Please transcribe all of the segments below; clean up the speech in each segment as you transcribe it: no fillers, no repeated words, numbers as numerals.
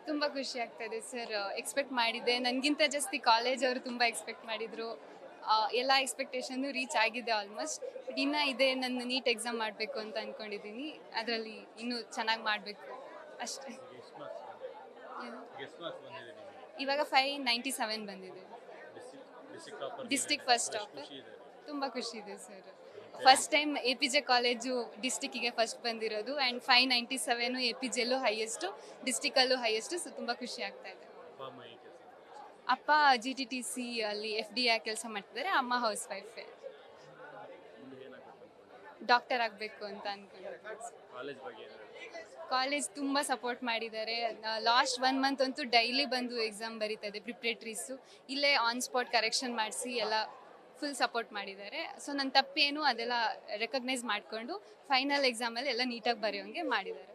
ತುಂಬ ಖುಷಿ ಆಗ್ತಾ ಇದೆ ಸರ್. ಎಕ್ಸ್ಪೆಕ್ಟ್ ಮಾಡಿದ್ದೆ, ನನಗಿಂತ ಜಾಸ್ತಿ ಕಾಲೇಜ್ ಅವರು ತುಂಬ ಎಕ್ಸ್ಪೆಕ್ಟ್ ಮಾಡಿದರು. ಎಲ್ಲ ಎಕ್ಸ್ಪೆಕ್ಟೇಷನ್ನು ರೀಚ್ ಆಗಿದೆ ಆಲ್ಮೋಸ್ಟ್. ಬಟ್ ಇನ್ನೂ ಇದೆ, ನನ್ನ ನೀಟ್ ಎಕ್ಸಾಮ್ ಮಾಡಬೇಕು ಅಂತ ಅಂದ್ಕೊಂಡಿದ್ದೀನಿ. ಅದರಲ್ಲಿ ಇನ್ನೂ ಚೆನ್ನಾಗಿ ಮಾಡಬೇಕು ಅಷ್ಟೇ. ಇವಾಗ 597 ಬಂದಿದೆ. District first topper. ತುಂಬ ಖುಷಿ ಇದೆ sir. First time APJ college ಡಿಸ್ಟಿಕ್ಕಿಗೆ ಫಸ್ಟ್ ಬಂದಿರೋದು. ಆ್ಯಂಡ್ 597 APJಲ್ಲೂ ಹೈಯೆಸ್ಟು, ಡಿಸ್ಟಿಕಲ್ಲೂ ಹೈಯೆಸ್ಟು. ಸೊ ತುಂಬ ಖುಷಿ ಆಗ್ತಾ ಇದೆ. ಅಪ್ಪ GTTC ಅಲ್ಲಿ FDA ಕೆಲಸ ಮಾಡ್ತಿದ್ದಾರೆ. ಅಮ್ಮ ಹೌಸ್ ವೈಫೇ. ಡಾಕ್ಟರ್ ಆಗಬೇಕು ಅಂತ ಅಂದ್ಕೊಂಡಿದ್ದೀನಿ. ಕಾಲೇಜ್ ತುಂಬ ಸಪೋರ್ಟ್ ಮಾಡಿದ್ದಾರೆ. ಲಾಸ್ಟ್ 1 ಮಂತ್ ಅಂತೂ ಡೈಲಿ ಬಂದು ಎಕ್ಸಾಮ್ ಬರೀತಾ ಇದೆ ಪ್ರಿಪ್ರೇಟ್ರೀಸು. ಇಲ್ಲೇ ಆನ್ ಸ್ಪಾಟ್ ಕರೆಕ್ಷನ್ ಮಾಡಿಸಿ ಎಲ್ಲ ಫುಲ್ ಸಪೋರ್ಟ್ ಮಾಡಿದ್ದಾರೆ. ಸೊ ನನ್ನ ತಪ್ಪೇನು ಅದೆಲ್ಲ ರೆಕಗ್ನೈಸ್ ಮಾಡಿಕೊಂಡು ಫೈನಲ್ ಎಕ್ಸಾಮಲ್ಲಿ ಎಲ್ಲ ನೀಟಾಗಿ ಬರೆಯೋಂಗೆ ಮಾಡಿದ್ದಾರೆ.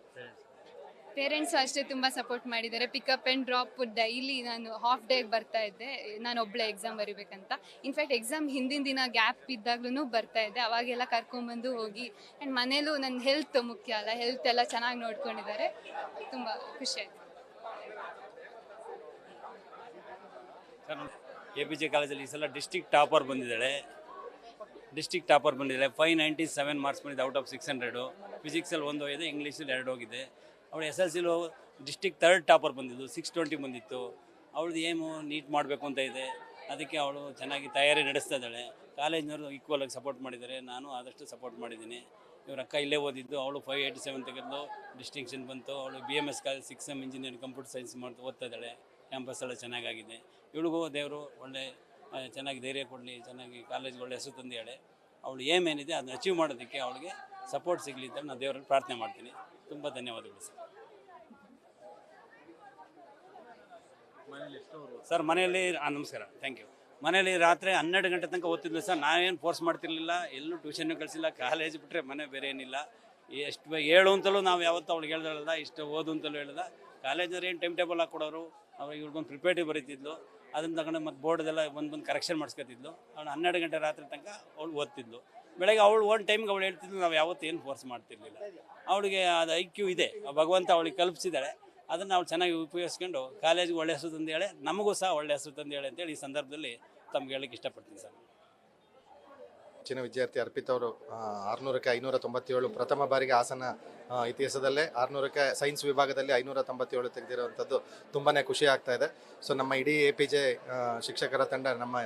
ಪೇರೆಂಟ್ಸು ಅಷ್ಟೇ ತುಂಬ ಸಪೋರ್ಟ್ ಮಾಡಿದ್ದಾರೆ. ಪಿಕಪ್ ಆ್ಯಂಡ್ ಡ್ರಾಪ್ ಡೈಲಿ ನಾನು ಹಾಫ್ ಡೇಗೆ ಬರ್ತಾ ಇದ್ದೆ, ನಾನು ಒಬ್ಬಳೆ ಎಕ್ಸಾಮ್ ಬರೀಬೇಕಂತ. ಇನ್ಫ್ಯಾಕ್ಟ್ ಎಕ್ಸಾಮ್ ಹಿಂದಿನ ದಿನ ಗ್ಯಾಪ್ ಇದ್ದಾಗ್ಲೂ ಬರ್ತಾ ಇದ್ದೆ. ಅವಾಗೆಲ್ಲ ಕರ್ಕೊಂಬಂದು ಹೋಗಿ. ಆ್ಯಂಡ್ ಮನೇಲೂ ನನ್ನ ಹೆಲ್ತ್ ಮುಖ್ಯ ಅಲ್ಲ, ಹೆಲ್ತ್ ಎಲ್ಲ ಚೆನ್ನಾಗಿ ನೋಡ್ಕೊಂಡಿದ್ದಾರೆ. ತುಂಬ ಖುಷಿ ಆಯಿತು. APJ ಕಾಲೇಜಲ್ಲಿ ಈ ಸಲ ಡಿಸ್ಟಿಕ್ ಟಾಪರ್ ಬಂದಿದ್ದಾಳೆ. 597 ಮಾರ್ಕ್ಸ್ ಬಂದಿದೆ ಔಟ್ ಆಫ್ 600. ಫಿಸಿಕ್ಸಲ್ಲಿ 1 ಹೋಗಿದೆ, ಇಂಗ್ಲೀಷಲ್ಲಿ 2 ಹೋಗಿದೆ. ಅವಳು SLCಲೂ ಡಿಸ್ಟಿಕ್ 3rd ಟಾಪರ್ ಬಂದಿದ್ದು, 620 ಬಂದಿತ್ತು. ಅವಳದು ಏಮು ನೀಟ್ ಮಾಡಬೇಕು ಅಂತ ಇದೆ. ಅದಕ್ಕೆ ಅವಳು ಚೆನ್ನಾಗಿ ತಯಾರಿ ನಡೆಸ್ತಾ ಇದ್ದಾಳೆ. ಕಾಲೇಜಿನವರು ಈಕ್ವಲಾಗಿ ಸಪೋರ್ಟ್ ಮಾಡಿದ್ದಾರೆ, ನಾನು ಆದಷ್ಟು ಸಪೋರ್ಟ್ ಮಾಡಿದ್ದೀನಿ. ಇವ್ರ ಅಕ್ಕ ಇಲ್ಲೇ ಓದಿದ್ದು, ಅವಳು 587 ತೆಗೆದು ಡಿಸ್ಟಿಂಕ್ಷನ್ ಬಂತು. ಅವಳು BMS college 6M engineering computer science ಓದ್ತಾ ಇದ್ದಾಳೆ. ಕ್ಯಾಂಪಸ್ ಎಲ್ಲ ಚೆನ್ನಾಗಾಗಿದೆ. ಇವಳಿಗೂ ದೇವರು ಒಳ್ಳೆ ಚೆನ್ನಾಗಿ ಧೈರ್ಯ ಕೊಡಲಿ, ಚೆನ್ನಾಗಿ ಕಾಲೇಜ್ಗೆ ಒಳ್ಳೆ ಹೆಸರು ತಂದಿದ್ದಾಳೆ. ಅವಳು ಏನೇನಿದೆ ಅದನ್ನ ಅಚೀವ್ ಮಾಡೋದಕ್ಕೆ ಅವಳಿಗೆ ಸಪೋರ್ಟ್ ಸಿಗಲಿ ಅಂತ ನಾನು ದೇವರಲ್ಲಿ ಪ್ರಾರ್ಥನೆ ಮಾಡ್ತೀನಿ. ತುಂಬ ಧನ್ಯವಾದಗಳು ಸರ್. ಸರ್ ಮನೆಯಲ್ಲಿ ನಮಸ್ಕಾರ, ಥ್ಯಾಂಕ್ ಯು. ಮನೇಲಿ ರಾತ್ರಿ 12 ಗಂಟೆ ತನಕ ಓದ್ತಿದ್ಲು ಸರ್. ನಾವೇನು ಫೋರ್ಸ್ ಮಾಡ್ತಿರ್ಲಿಲ್ಲ, ಎಲ್ಲೂ ಟ್ಯೂಷನ್ನು ಕಳಿಸಿಲ್ಲ. ಕಾಲೇಜ್ ಬಿಟ್ಟರೆ ಮನೆ ಬೇರೆ ಏನಿಲ್ಲ. ಎಷ್ಟು ಹೇಳು ಅಂತಲೂ ನಾವು ಯಾವತ್ತೂ ಅವಳಿಗೆ ಹೇಳ್ದಲ್ಲ, ಇಷ್ಟು ಓದು ಅಂತಲೂ ಹೇಳ್ದ. ಕಾಲೇಜವ್ರು ಏನು ಟೈಮ್ ಟೇಬಲ್ ಹಾಕ್ಕೊಡೋರು, ಅವ್ರು ಇವ್ರಿಗೊಂದು ಪ್ರಿಪೇರ್ಟಿವ್ ಬರೀತಿದ್ಲು. ಅದನ್ನು ತಗೊಂಡು ಮತ್ತು ಬೋರ್ಡ್ದೆಲ್ಲ ಬಂದು ಕರೆಕ್ಷನ್ ಮಾಡಿಸ್ಕೊತಿದ್ಲು. ಅವಳು 12 ಗಂಟೆ ರಾತ್ರಿ ತನಕ ಅವಳು ಓದ್ತಿದ್ಲು. ಬೆಳಗ್ಗೆ ಅವಳು ಓನ್ ಟೈಮ್ಗೆ ಅವಳು ಹೇಳ್ತಿದ್ಲು. ನಾವು ಯಾವತ್ತೂ ಏನು ಫೋರ್ಸ್ ಮಾಡ್ತಿರ್ಲಿಲ್ಲ. ಅವಳಿಗೆ ಅದು IQ ಇದೆ, ಭಗವಂತ ಅವಳಿಗೆ ಕಲ್ಪಿಸಿದ್ದಾಳೆ. ಅದನ್ನು ಅವಳು ಚೆನ್ನಾಗಿ ಉಪಯೋಗಿಸ್ಕೊಂಡು ಕಾಲೇಜಿಗೆ ಒಳ್ಳೆ ಹೆಸರು ತಂದೇಳೆ, ನಮಗೂ ಸಹ ಒಳ್ಳೆ ಹೆಸರು ತಂದೇಳೆ ಅಂತೇಳಿ ಈ ಸಂದರ್ಭದಲ್ಲಿ ತಮ್ಗೆ ಹೇಳಕ್ಕೆ ಇಷ್ಟಪಡ್ತೀನಿ ಸರ್. ಹೆಚ್ಚಿನ ವಿದ್ಯಾರ್ಥಿ ಅರ್ಪಿತ್ ಅವರು 600ಕ್ಕೆ 597 ಪ್ರಥಮ ಬಾರಿಗೆ ಹಾಸನ ಇತಿಹಾಸದಲ್ಲೇ 600ಕ್ಕೆ ಸೈನ್ಸ್ ವಿಭಾಗದಲ್ಲಿ 597 ತೆಗೆದಿರುವಂಥದ್ದು ತುಂಬಾ ಖುಷಿ ಆಗ್ತಾ ಇದೆ. ಸೊ ನಮ್ಮ ಇಡೀ APJ ಶಿಕ್ಷಕರ ತಂಡ, ನಮ್ಮ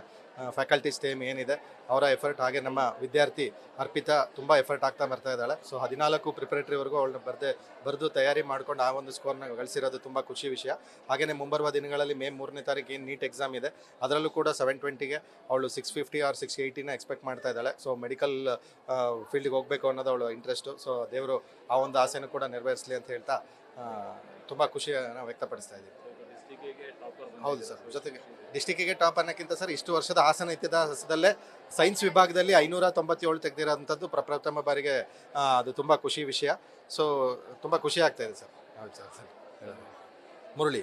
ಫ್ಯಾಕಲ್ಟೀಸ್ ಟೀಮ್ ಏನಿದೆ ಅವರ ಎಫರ್ಟ್, ಹಾಗೆ ನಮ್ಮ ವಿದ್ಯಾರ್ಥಿ ಅರ್ಪಿತಾ ತುಂಬ ಎಫರ್ಟ್ ಆಗ್ತಾ ಬರ್ತಾ ಇದ್ದಾಳೆ. ಸೊ 14 ಪ್ರಿಪರೇಟರಿವರೆಗೂ ಅವಳನ್ನ ಬರೆದು ತಯಾರಿ ಮಾಡ್ಕೊಂಡು ಆ ಒಂದು ಸ್ಕೋರ್ನ ಗಳಿಸಿರೋದು ತುಂಬ ಖುಷಿ ವಿಷಯ. ಹಾಗೆಯೇ ಮುಂಬರುವ ದಿನಗಳಲ್ಲಿ ಮೇ 3ನೇ ತಾರೀಕು ಏನು ನೀಟ್ ಎಕ್ಸಾಮ್ ಇದೆ ಅದರಲ್ಲೂ ಕೂಡ 720ಗೆ ಅವಳು 650 ಆರ್ 680ನ ಎಕ್ಸ್ಪೆಕ್ಟ್ ಮಾಡ್ತಾ ಇದ್ದಾಳೆ. ಸೊ ಮೆಡಿಕಲ್ ಫೀಲ್ಡ್ಗೆ ಹೋಗಬೇಕು ಅನ್ನೋದು ಅವಳು ಇಂಟ್ರೆಸ್ಟು. ಸೊ ದೇವರು ಆ ಒಂದು ಆಸೆನೂ ಕೂಡ ನೆರವೇರಿಸಲಿ ಅಂತ ಹೇಳ್ತಾ ತುಂಬ ಖುಷಿಯನ್ನು ವ್ಯಕ್ತಪಡಿಸ್ತಾ ಇದ್ದೀವಿ. ಹೌದು ಸರ್, ಜೊತೆಗೆ ಡಿಸ್ಟಿಕ್ಕಿಗೆ ಟಾಪ್ ಅನ್ನೋಕ್ಕಿಂತ ಸರ್ ಇಷ್ಟು ವರ್ಷದ ಹಾಸನ ಇತಿಹಾಸದಲ್ಲೇ ಸೈನ್ಸ್ ವಿಭಾಗದಲ್ಲಿ 597 ತೆಗೆದಿರೋಂಥದ್ದು ಪ್ರಥಮ ಬಾರಿಗೆ ಅದು ತುಂಬ ಖುಷಿ ವಿಷಯ. ಸೊ ತುಂಬ ಖುಷಿ ಆಗ್ತಾ ಇದೆ ಸರ್. ಹೌದು ಸರ್. ಮುರಳಿ.